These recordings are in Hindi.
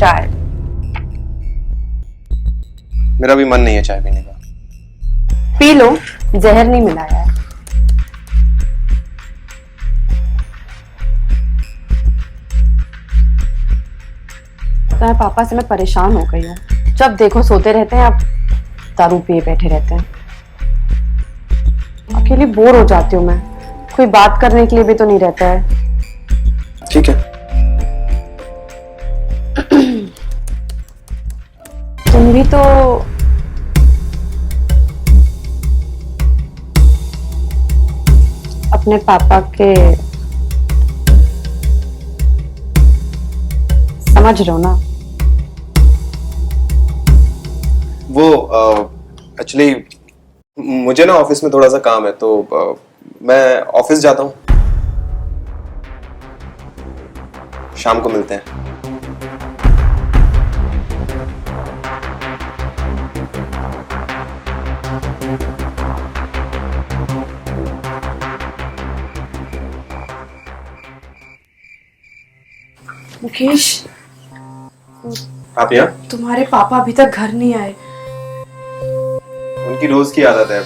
चाय। मेरा भी मन नहीं है चाय पीने का। पी लो, जहर नहीं मिलाया है। तुम्हारे पापा से मैं परेशान हो गई हूँ। जब देखो सोते रहते हैं, अब दारू पिए बैठे रहते हैं। अकेली बोर हो जाती हूँ मैं। कोई बात करने के लिए भी तो नहीं रहता है। ठीक है। तुम भी तो अपने पापा के समझ रहे हो ना? वो एक्चुअली मुझे ना ऑफिस में थोड़ा सा काम है, तो मैं ऑफिस जाता हूँ। शाम को मिलते हैं। मुकेश, आप यहाँ? तुम्हारे पापा अभी तक घर नहीं आए। उनकी रोज की आदत है,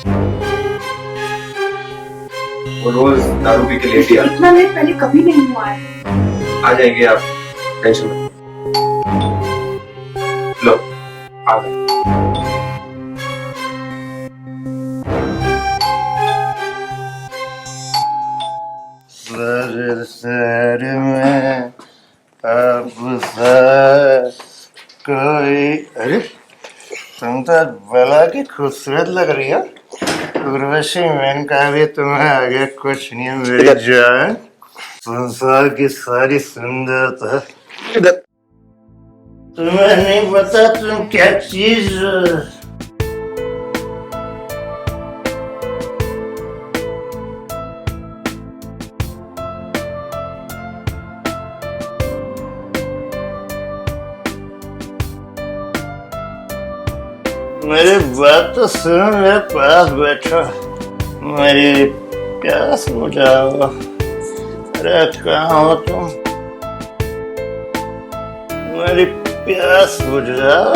वो रोज दारू पी के लेट ही आते हैं। इतना लेट पहले कभी नहीं हुआ है। आ जाएंगे आप, टेंशन मत लो। आ गए। सर में अब कोई, अरे तुम तो बला की खूबसूरत लग रही हो। उर्वशी मैंने कहा भी तुम्हें आगे कुछ नहीं है मेरी जान। संसार की सारी सुंदरता तुम्हें नहीं पता तुम क्या चीज हो। मेरी बात तो सुनो, मेरे पास बैठो, मेरी प्यास बुझाओ। अरे कहाँ हो तुम? मेरी प्यास बुझाओ।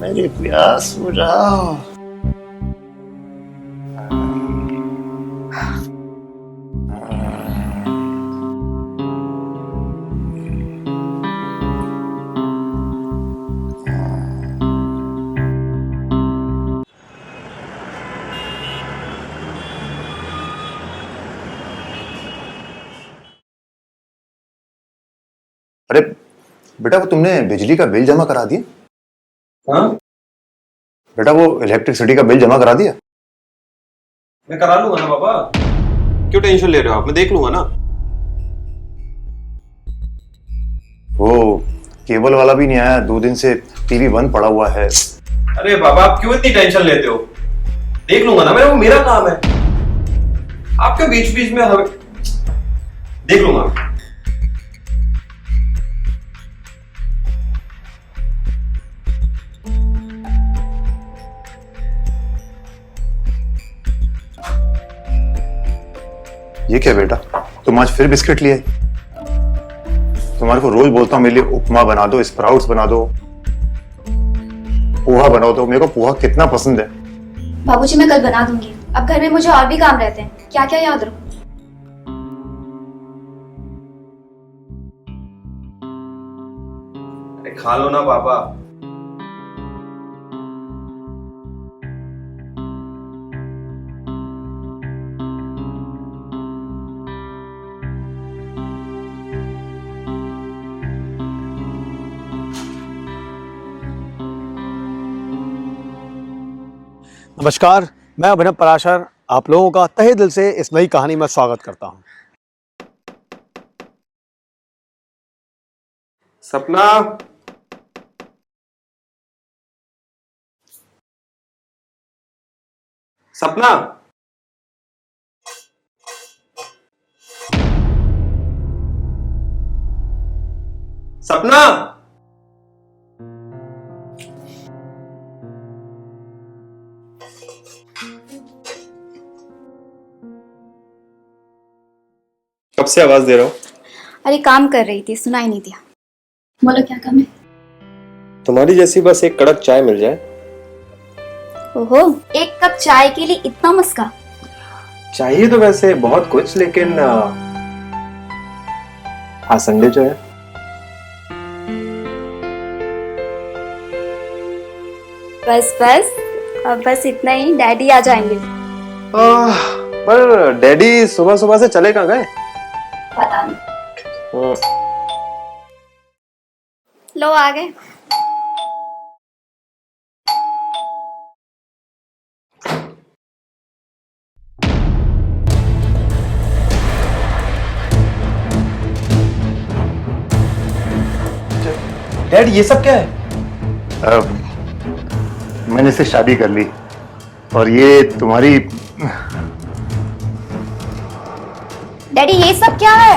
मेरी प्यास बुझाओ। अरे बेटा, वो तुमने बिजली का बिल जमा करा दिया? हाँ, बेटा, वो इलेक्ट्रिसिटी का बिल जमा करा दिया? मैं करा लूंगा ना पापा। क्यों टेंशन ले रहे हो आप? मैं देख लूंगा ना। वो केबल वाला भी नहीं आया, 2 दिन से टीवी बंद पड़ा हुआ है। अरे बाबा, आप क्यों इतनी टेंशन लेते हो? देख लूंगा ना मैं, वो मेरा काम है। आप क्यों बीच बीच में हमें? देख लूंगा। ये क्या बेटा, तुम आज फिर बिस्किट लिए? तुम्हारे को रोज बोलता हूँ मेरे लिए उपमा बना दो, स्प्राउट्स बना दो, पोहा बनाओ। तो मेरे को पोहा कितना पसंद है। बाबूजी, मैं कल बना दूंगी। अब घर में मुझे और भी काम रहते हैं, क्या क्या याद रखूं? अरे खा लो ना पापा। नमस्कार, मैं अभिनव पराशर आप लोगों का तहे दिल से इस नई कहानी में स्वागत करता हूं। सपना, सपना, सपना। कब से आवाज दे रहा हूँ? अरे काम कर रही थी, सुनाई नहीं दिया। बोलो क्या काम है? तुम्हारी जैसी बस एक कड़क चाय मिल जाए। ओहो, एक कप चाय के लिए इतना मस्का? चाहिए तो वैसे बहुत कुछ, लेकिन आज संडे जो है। बस बस, अब बस इतना ही, डैडी आ जाएंगे। पर डैडी सुबह सुबह से चले कहाँ गए? पता नहीं। लो आ गए। डैड ये सब क्या है? मैंने इससे शादी कर ली और ये तुम्हारी डैडी ये सब क्या है?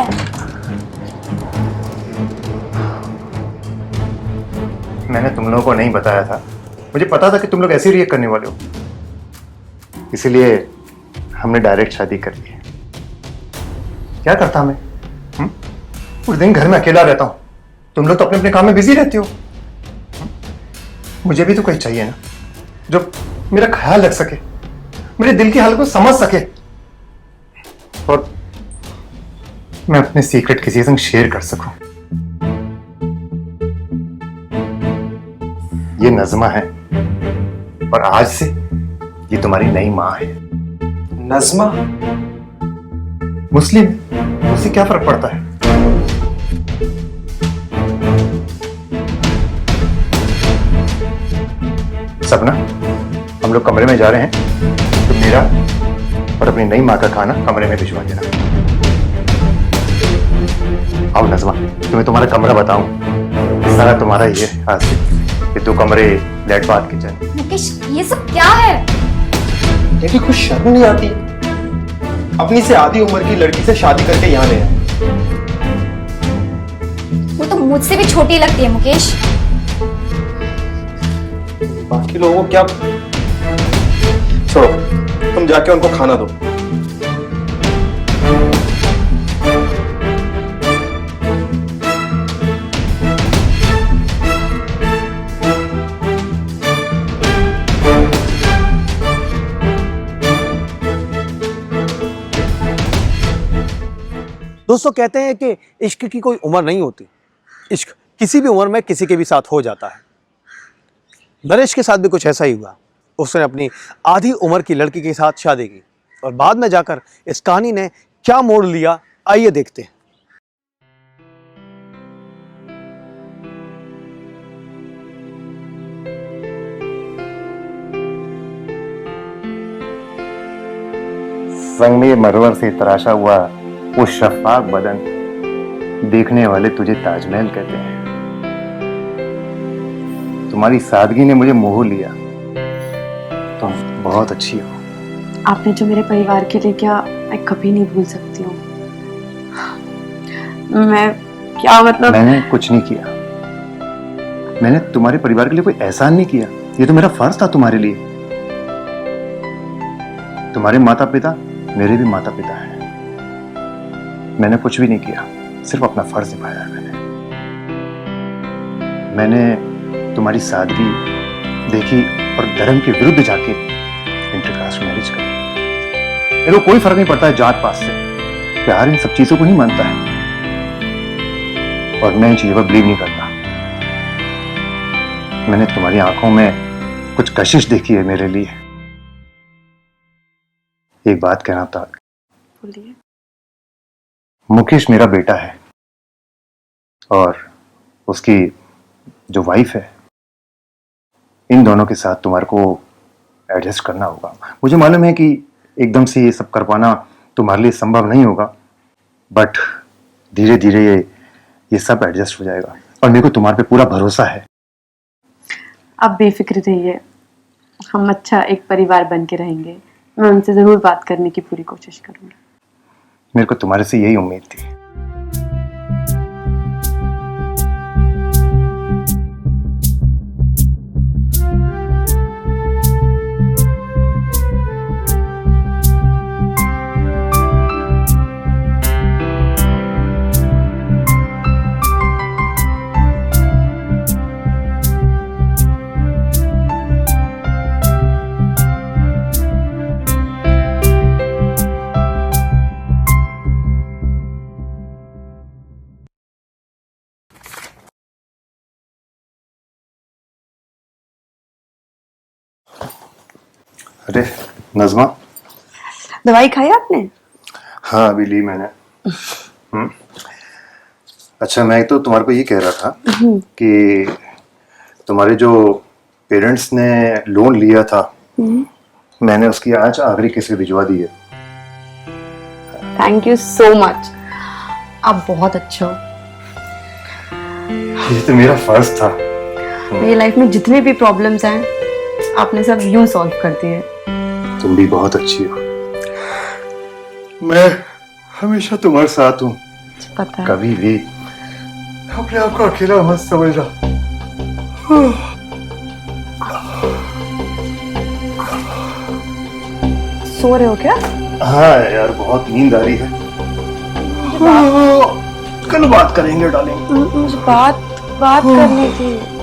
मैंने तुम लोगों को नहीं बताया था। मुझे पता था कि तुम लोग ऐसे रिएक्ट करने वाले हो, इसीलिए हमने डायरेक्ट शादी कर ली। क्या करता मैं? पूरे दिन घर में अकेला रहता हूं, तुम लोग तो अपने अपने काम में बिजी रहते हो। मुझे भी तो कोई चाहिए ना जो मेरा ख्याल रख सके, मेरे दिल की हालत को समझ सके और मैं अपने सीक्रेट किसी के संग शेयर कर सकूं। ये नज़्मा है और आज से ये तुम्हारी नई माँ है। नज़्मा? मुस्लिम है, उससे क्या फर्क पड़ता है? सपना, हम लोग कमरे में जा रहे हैं, तो मेरा और अपनी नई माँ का खाना कमरे में भिजवा देना। आओ नज़्मा, तुम्हें तुम्हारा कमरा बताऊं। सारा तुम्हारा ही है आज से, ये 2 कमरे, लेट बाथ, किचन। मुकेश ये सब क्या है? देखिए कुछ शर्म नहीं आती? अपनी से आधी उम्र की लड़की से शादी करके यहाँ ले आए। वो तो मुझसे भी छोटी लगती है मुकेश। बाकी लोगों को क्या? छोड़ो, तुम जाके उनको खाना दो। दोस्तों कहते हैं कि इश्क की कोई उम्र नहीं होती। इश्क किसी भी उम्र में किसी के भी साथ हो जाता है। नरेश के साथ भी कुछ ऐसा ही हुआ। उसने अपनी आधी उम्र की लड़की के साथ शादी की और बाद में जाकर इस कहानी ने क्या मोड़ लिया, आइए देखते हैं। संग मरवर से तराशा हुआ वो शफाक बदन देखने वाले तुझे ताजमहल कहते हैं। तुम्हारी सादगी ने मुझे मोह लिया। तुम बहुत अच्छी हो। आपने जो मेरे परिवार के लिए किया, मैं कभी नहीं भूल सकती हूँ। मैं क्या मतलब? मैंने कुछ नहीं किया। मैंने तुम्हारे परिवार के लिए कोई एहसान नहीं किया। ये तो मेरा फर्ज था तुम्हारे लिए। तुम्हारे माता पिता मेरे भी माता पिता हैं। मैंने कुछ भी नहीं किया, सिर्फ अपना फर्ज निभाया है। मैंने तुम्हारी सादगी देखी और धर्म के विरुद्ध जाके इंटरकास्ट मैरिज करी। मेरे को कोई फर्क नहीं पड़ता है जात पात से। प्यार इन सब चीजों को नहीं मानता है और मैं इन चीजों पर बिलीव नहीं करता। मैंने तुम्हारी आंखों में कुछ कशिश देखी है मेरे लिए। एक बात कहना था। बोलिए। मुकेश मेरा बेटा है और उसकी जो वाइफ है, इन दोनों के साथ तुम्हारे को एडजस्ट करना होगा। मुझे मालूम है कि एकदम से ये सब कर पाना तुम्हारे लिए संभव नहीं होगा, बट धीरे धीरे ये सब एडजस्ट हो जाएगा और मेरे को तुम्हारे पे पूरा भरोसा है। आप बेफिक्र रहिए, हम अच्छा एक परिवार बन के रहेंगे। मैं उनसे जरूर बात करने की पूरी कोशिश करूंगी। मेरे को तुम्हारे से यही उम्मीद थी। अरे नज़मा, दवाई खाई आपने? हाँ अभी ली मैंने। अच्छा, मैं तो तुम्हारे को ये कह रहा था कि तुम्हारे जो पेरेंट्स ने लोन लिया था, मैंने उसकी आज आखिरी किस्त भिजवा दी है। थैंक यू सो मच, आप बहुत अच्छे हो। ये तो मेरा फर्ज था। मेरी लाइफ में जितने भी प्रॉब्लम्स हैं आपने सब यूं सॉल्व कर दिए। तुम भी बहुत अच्छी हो। मैं हमेशा तुम्हारे साथ हूँ, पता है। कभी भी अपने आप को अकेला मत समझना। सो रहे हो क्या? हाँ यार, बहुत नींद आ रही है। कल बात करेंगे डालेंगे। मुझे बात करनी थी।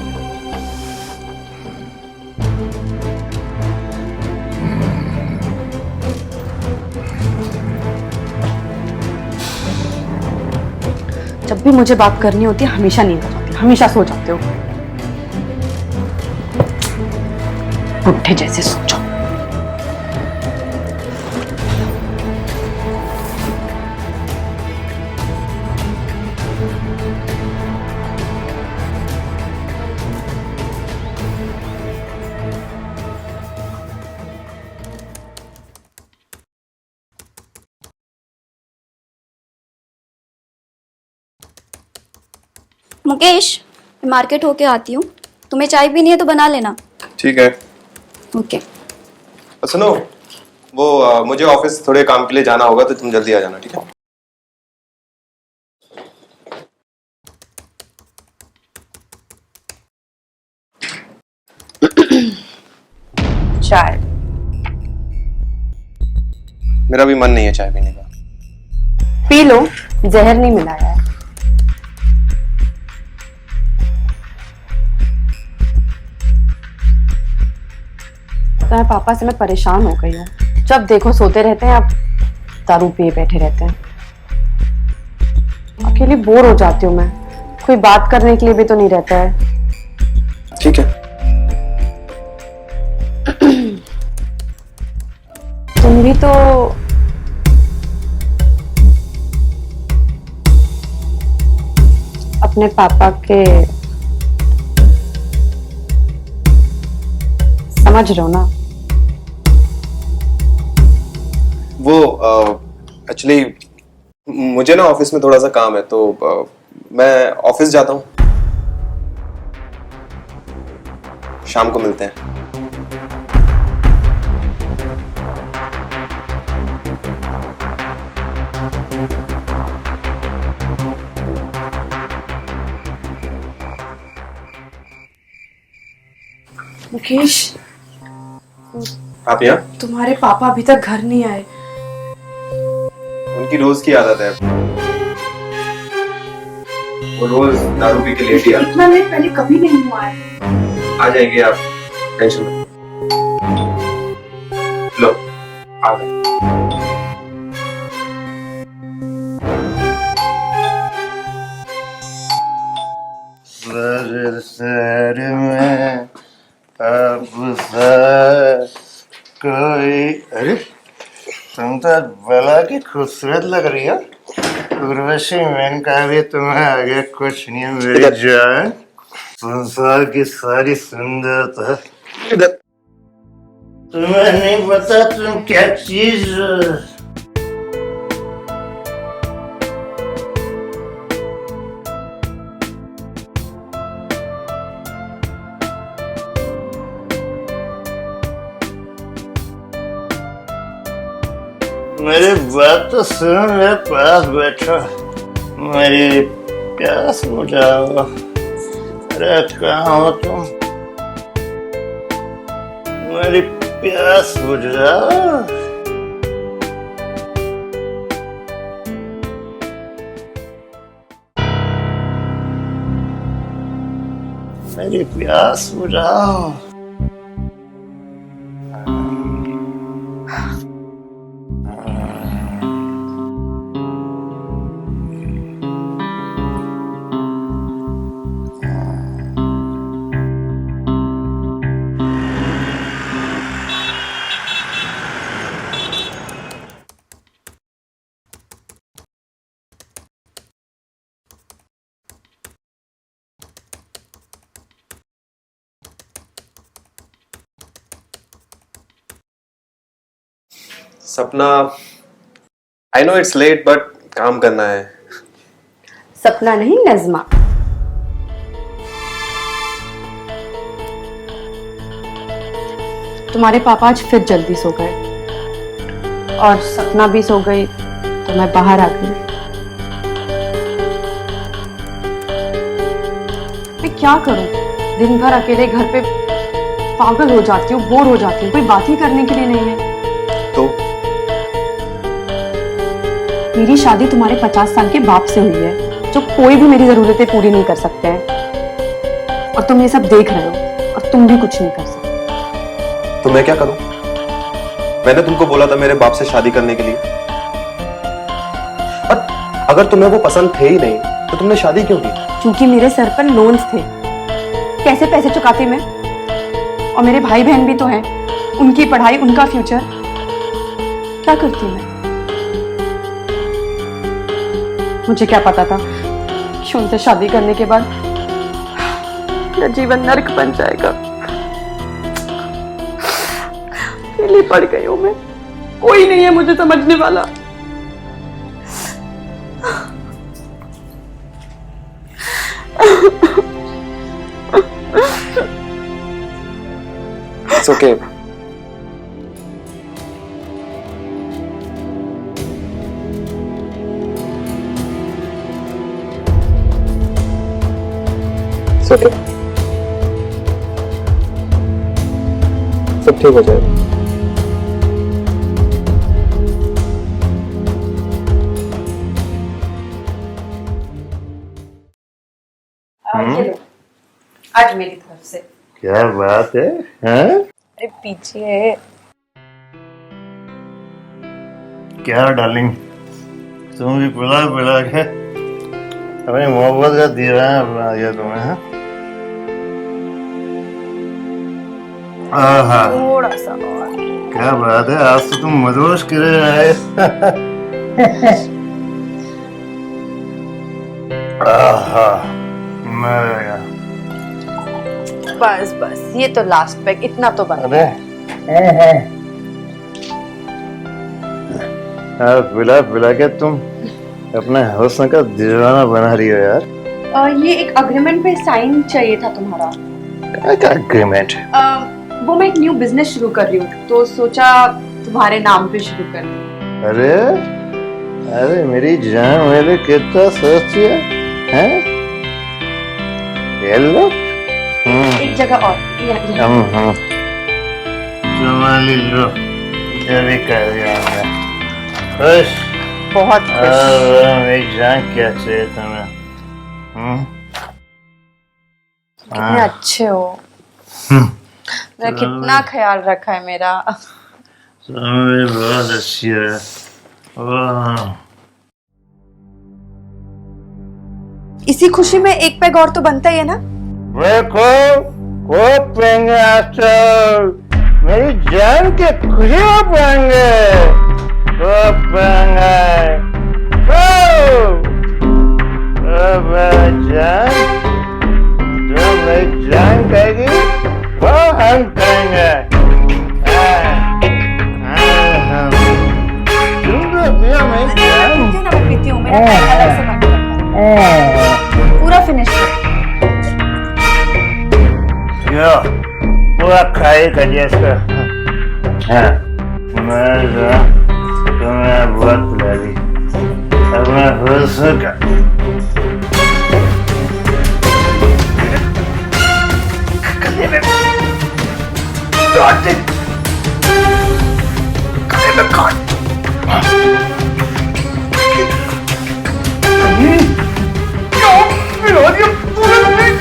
जब भी मुझे बात करनी होती है हमेशा नींद आ जाती है, हमेशा सो जाते हो। बुढ़े जैसे सोचो। मुकेश, मैं मार्केट होके आती हूँ। तुम्हें चाय पीनी है तो बना लेना। ठीक है। ओके। सुनो, वो मुझे ऑफिस थोड़े काम के लिए जाना होगा, तो तुम जल्दी आ जाना, ठीक है? चाय? मेरा भी मन नहीं है चाय पीने का। पी लो, जहर नहीं मिलाया है। तुम्हारे पापा से मैं परेशान हो गई हूँ। जब देखो सोते रहते हैं, आप दारू पिए बैठे रहते हैं। अकेली बोर हो जाती हूँ मैं, कोई बात करने के लिए भी तो नहीं रहता है। ठीक है। तुम भी तो अपने पापा के समझ रहे हो ना? वो एक्चुअली मुझे ना ऑफिस में थोड़ा सा काम है, तो मैं ऑफिस जाता हूँ। शाम को मिलते हैं। मुकेश, आप यहाँ? तुम्हारे पापा अभी तक घर नहीं आए। उनकी रोज की आदत है, वो रोज दारू पी के लेट ही आते इतना लेट पहले कभी नहीं हुआ है। हैं। आ जाएंगे आप, टेंशन मत लो। आ गए। सर में अब सा कोई, अरे तुम तो बला की खूबसूरत लग रही हो। उर्वशी, मैंने कहा भी तुम्हें आगे कुछ नहीं मेरी जान। संसार की सारी सुंदरता तुम्हें नहीं पता तुम क्या चीज हो। मेरी बात तो सुन, मेरे पास बैठो, मेरी प्यास बुझाओ। अरे कहाँ हो तुम? मेरी प्यास बुझाओ। मेरी प्यास बुझाओ। Sapna, I know it's late but काम करना है। सपना नहीं, नज़मा। तुम्हारे पापा आज फिर जल्दी सो गए और सपना भी सो गई तो मैं बाहर आ गई। मैं क्या करूं? दिन भर अकेले घर पे पागल हो जाती हूँ, बोर हो जाती हूँ, कोई बात ही करने के लिए नहीं है। तो मेरी शादी तुम्हारे 50 साल के बाप से हुई है, जो कोई भी मेरी जरूरतें पूरी नहीं कर सकते हैं, और तुम ये सब देख रहे हो और तुम भी कुछ नहीं कर सकते। तो मैं क्या करूं? मैंने तुमको बोला था मेरे बाप से शादी करने के लिए। और अगर तुम्हें वो पसंद थे ही नहीं तो तुमने शादी क्यों की? क्योंकि मेरे सर पर लोन्स थे, कैसे पैसे चुकाती मैं? और मेरे भाई बहन भी तो हैं, उनकी पढ़ाई, उनका फ्यूचर, क्या करती मैं? मुझे क्या पता था कि उनसे शादी करने के बाद मेरा जीवन नर्क बन जाएगा। अकेली पड़ गई हूं मैं, कोई नहीं है मुझे समझने वाला। It's okay. It's okay. सब ठीक हो जाएगा। ये लो, आज मेरी तरफ से। क्या बात है, हैं? अरे पीछे। क्या डार्लिंग, तुम भी पिला पिला के अपनी मोहब्बत का दीवाना बना दिया तुम्हें, हैं? आहा, थोड़ा सा और। क्या बात है, आज तो तुम मदोश करे आए। आहा, मैं बस बस, ये तो लास्ट पैक, इतना तो बन। अरे पिला पिला के तुम अपने हुस्न का दीवाना बना रही हो यार। ये एक अग्रीमेंट पे साइन चाहिए था तुम्हारा। क्या एग्रीमेंट? वो मैं एक न्यू बिजनेस शुरू कर रही हूँ, तो सोचा तुम्हारे नाम पे शुरू कर दूं। अरे अरे मेरी जान, मेरे कितना सोचती है? ये लो। एक जगह और, संभाली लो, ये भी कर दिया हमने। खुश? बहुत खुश। मेरी जान, क्या चाहिए तुम्हें? कितने अच्छे हो, मेरा कितना ख्याल रखा है मेरा। तुम्हें बहुत अच्छी है। वाह, इसी खुशी में एक पैग और तो बनता ही है ना। को पेंगे आजकल, मेरी जान के खुशी हो पाएंगे, को पेंगे, जान, जो मेरी जान कहेगी वो हम करेंगे। तुम तो दिया मेरी जान। क्यों ना मैं पीती हूँ, मेरा पैग अलग से बन रखा है। पूरा फिनिश कर। यो, पूरा खाई करिए इसका। हाँ, मैं तुम्हें बहुत पिला दी, अब मैं हुस्न का गले में काट दे, गले में काट। क्यों पिला दिया पूरे में?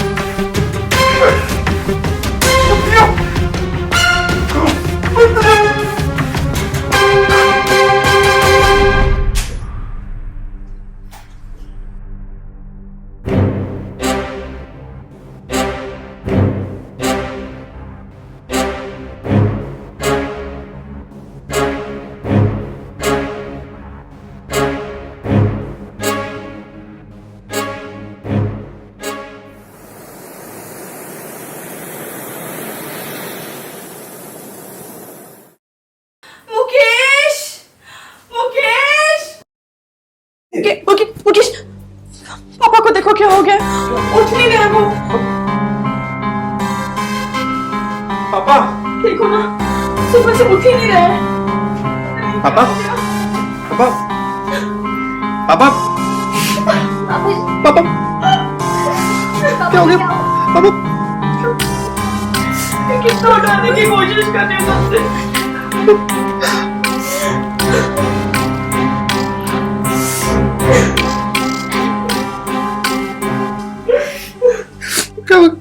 है वो? पापा देखो ना, सुबह से उठ ही नहीं रहा है। पापा पापा पापा पापा क्या हो गया पापा? कितना उठाने की कोशिश कर रही हूँ तुमसे। क्या हो-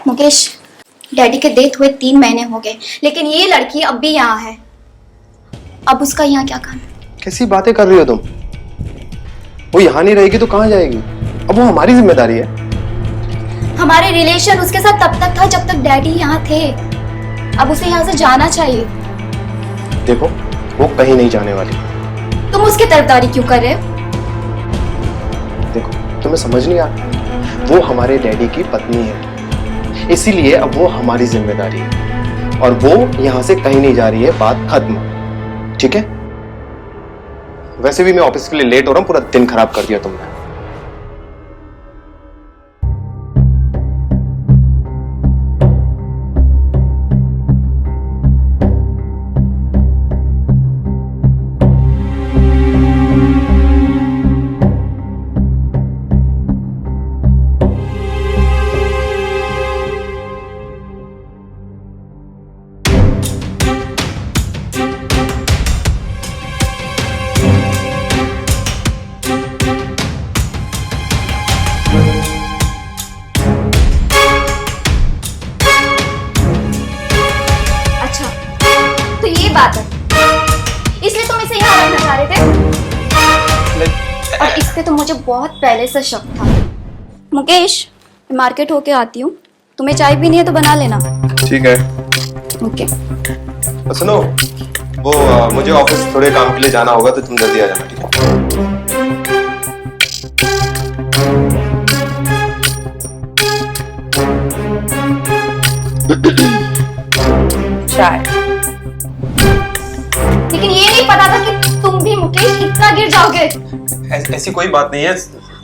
मुकेश, डैडी के डेथ हुए 3 महीने हो गए, लेकिन ये लड़की अब भी यहाँ है। अब उसका यहाँ क्या काम? कैसी बातें कर रही हो तुम? वो यहाँ नहीं रहेगी तो कहाँ जाएगी? अब वो हमारी जिम्मेदारी है। हमारे रिलेशन उसके साथ तब तक था जब तक डैडी यहाँ थे। अब उसे यहाँ से जाना चाहिए। देखो, वो कहीं नहीं जाने वाली। तुम उसकी तरफदारी क्यों कर रहे हो? देखो, तुम्हें समझ नहीं आता, वो हमारे डैडी की पत्नी है, इसीलिए अब वो हमारी जिम्मेदारी है और वो यहाँ से कहीं नहीं जा रही है। बात खत्म, ठीक है? वैसे भी मैं ऑफिस के लिए लेट हो रहा हूँ, पूरा दिन खराब कर दिया तुमने। अच्छा, तो ये बात है, इसलिए तुम इसे यहाँ रखना चाह रहे थे? और इस पे तो मुझे बहुत पहले से शक था। मुकेश, मैं मार्केट होके आती हूँ, तुम्हें चाय पीनी है तो बना लेना। ठीक है। ओके। सुनो, वो मुझे ऑफिस थोड़े काम के लिए जाना होगा, तो तुम जल्दी आ जाना, ठीक है? चाय। लेकिन ये नहीं पता था कि तुम भी मुकेश इतना गिर जाओगे। ऐसी कोई बात नहीं है।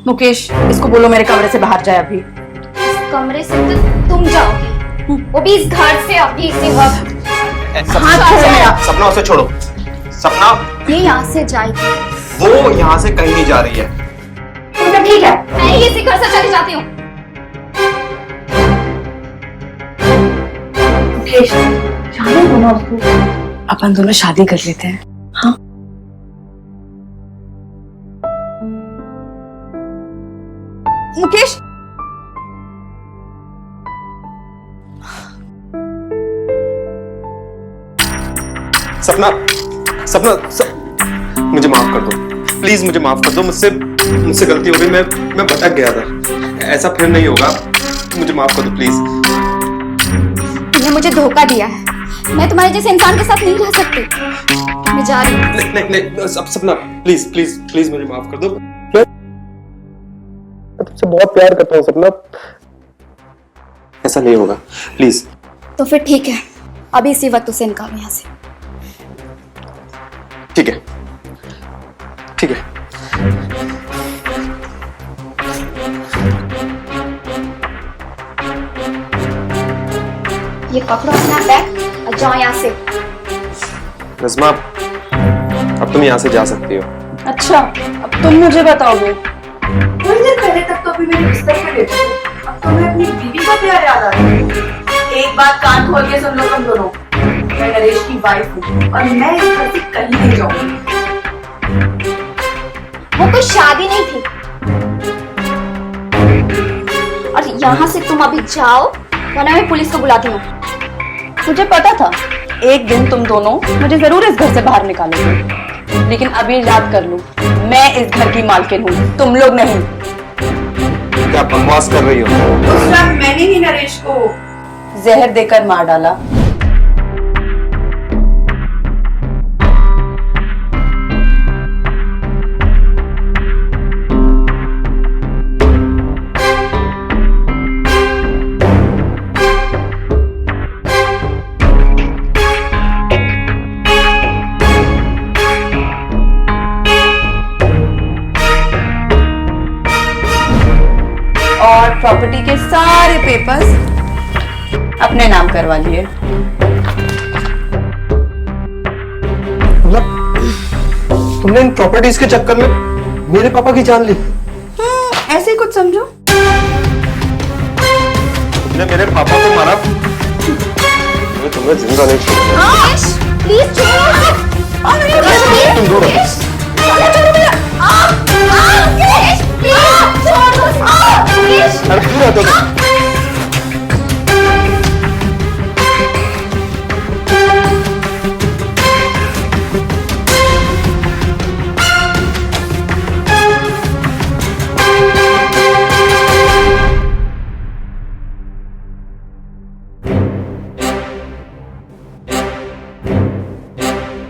मुकेश, इसको बोलो मेरे कमरे से बाहर जाए अभी। इस कमरे से तो तुम जाओगी, वो भी इस घर से अभी इसी वक्त। हाथ छोड़ो मेरा। सपना, उसे छोड़ो। सपना, ये यहाँ से जाएगी। वो यहाँ से कहीं नहीं जा रही है। तो ठीक है, मैं ही इसी घर से चली जाती हूँ। मुकेश, जाने दो ना उसको। अपन दोनों शादी कर लेते हैं, हाँ? मुकेश, सपना, मुझे माफ कर दो, प्लीज मुझे माफ कर दो। मुझसे गलती हो गई, मैं भटक गया था। ऐसा फिर नहीं होगा, मुझे माफ कर दो प्लीज। तुमने मुझे धोखा दिया है, मैं तुम्हारे जैसे इंसान के साथ नहीं रह सकती। मैं जा रही हूँ। नहीं, सपना, प्लीज प्लीज प्लीज मुझे माफ कर दो। मैं तुमसे बहुत प्यार करता हूँ सपना, ऐसा नहीं होगा, प्लीज। तो फिर ठीक है, अभी इसी वक्त उसे निकालो यहाँ से। ठीक है, ठीक है। ये पकड़ो अपना बैग और जाओ यहाँ से। नज़मा, अब तुम यहाँ से जा सकती हो। अच्छा, अब तुम मुझे बताओगे। थोड़ी देर पहले तक तो अभी मेरे बिस्तर पे लेटे थे, अब तो मैं अपनी बीवी का प्यार याद आ रहा है। एक बात कान खोल के सुन लो तुम दोनों, मैं नरेश की वाइफ हूँ और मैं इस घर से कहीं नहीं जाऊंगी। वो कोई शादी नहीं थी, और यहाँ से तुम अभी जाओ वरना मैं पुलिस को बुलाती हूँ। मुझे पता था एक दिन तुम दोनों मुझे जरूर इस घर से बाहर निकालोगे, लेकिन अभी याद कर लो, मैं इस घर की मालकिन हूँ, तुम लोग नहीं। क्या बकवास कर रही हो? उस रात मैंने ही नरेश को जहर देकर मार डाला। सारे पेपर्स अपने नाम करवा लिए। तुमने इन प्रॉपर्टीज के चक्कर में मेरे पापा की जान ली। ऐसे ही कुछ समझो। तुमने मेरे पापा को मारा, मैं तुम्हें जिंदा नहीं छोड़ूंगा। प्लीज तुम दूर रहो। अरे क्यों रहते हो तुम?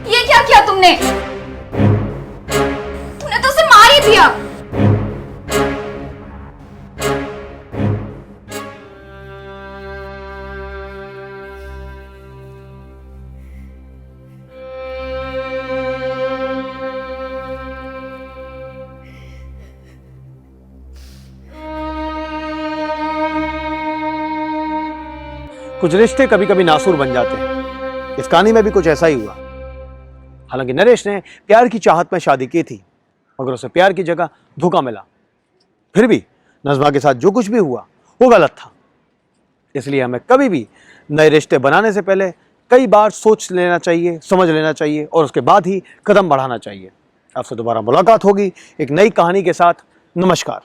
ये क्या किया तुमने? तुमने तो उसे मार ही दिया। कुछ रिश्ते कभी कभी नासूर बन जाते हैं। इस कहानी में भी कुछ ऐसा ही हुआ। हालांकि नरेश ने प्यार की चाहत में शादी की थी, मगर उसे प्यार की जगह धोखा मिला। फिर भी नज़मा के साथ जो कुछ भी हुआ वो गलत था। इसलिए हमें कभी भी नए रिश्ते बनाने से पहले कई बार सोच लेना चाहिए, समझ लेना चाहिए और उसके बाद ही कदम बढ़ाना चाहिए। आपसे दोबारा मुलाकात होगी एक नई कहानी के साथ। नमस्कार।